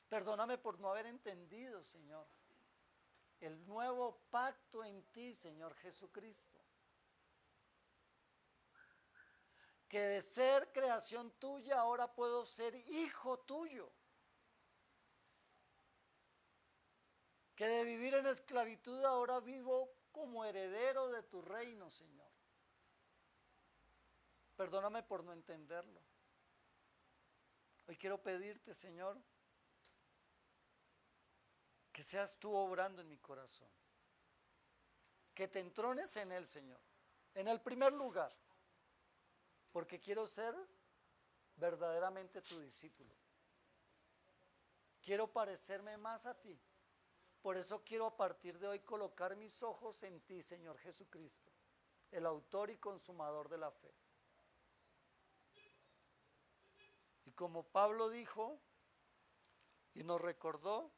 Perdóname por no haber entendido, Señor, el nuevo pacto en ti, Señor Jesucristo. Que de ser creación tuya ahora puedo ser hijo tuyo. Que de vivir en esclavitud ahora vivo como heredero de tu reino, Señor. Perdóname por no entenderlo. Hoy quiero pedirte, Señor, que seas tú obrando en mi corazón. Que te entrones en él, Señor, en el primer lugar, porque quiero ser verdaderamente tu discípulo. Quiero parecerme más a ti. Por eso quiero a partir de hoy colocar mis ojos en ti, Señor Jesucristo, el autor y consumador de la fe. Y como Pablo dijo y nos recordó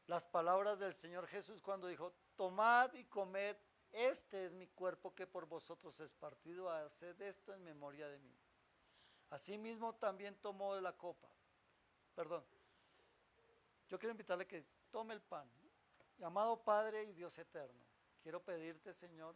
las palabras del Señor Jesús cuando dijo: tomad y comed, este es mi cuerpo que por vosotros es partido, haced esto en memoria de mí. Asimismo también tomó de la copa. Yo quiero invitarle que tome el pan. Amado Padre y Dios eterno, quiero pedirte, Señor,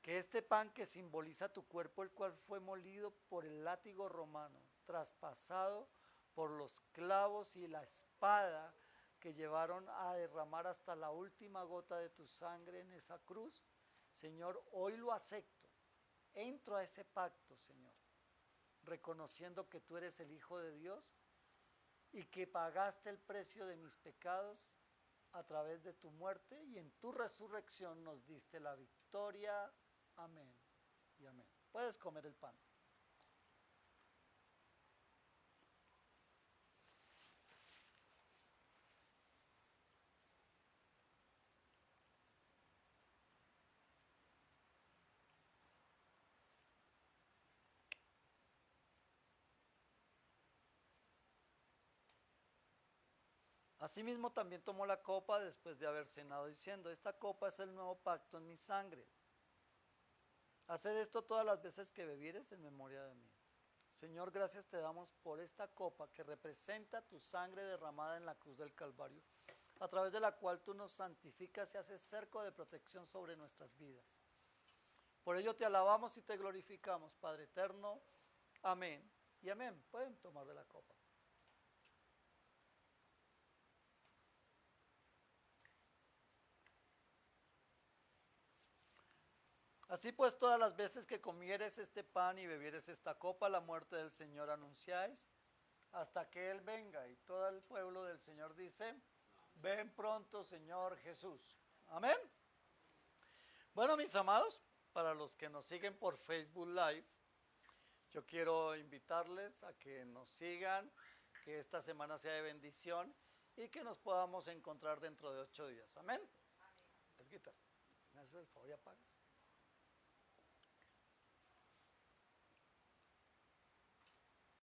que este pan que simboliza tu cuerpo, el cual fue molido por el látigo romano, traspasado por los clavos y la espada que llevaron a derramar hasta la última gota de tu sangre en esa cruz, Señor, hoy lo acepto. Entro a ese pacto, Señor, reconociendo que tú eres el Hijo de Dios y que pagaste el precio de mis pecados a través de tu muerte, y en tu resurrección nos diste la victoria. Amén y amén. Puedes comer el pan. Asimismo también tomó la copa después de haber cenado, diciendo: esta copa es el nuevo pacto en mi sangre. Haced esto todas las veces que bebieres en memoria de mí. Señor, gracias te damos por esta copa que representa tu sangre derramada en la cruz del Calvario, a través de la cual tú nos santificas y haces cerco de protección sobre nuestras vidas. Por ello te alabamos y te glorificamos, Padre eterno. Amén y amén. Pueden tomar de la copa. Así pues, todas las veces que comieres este pan y bebieres esta copa, la muerte del Señor anunciáis. hasta que Él venga. Y todo el pueblo del Señor dice, ven pronto, Señor Jesús. Amén. Bueno, mis amados, para los que nos siguen por Facebook Live, yo quiero invitarles a que nos sigan, que esta semana sea de bendición y que nos podamos encontrar dentro de 8 días. Amén. Amén. El guitarra, ¿me haces el favor y apagas?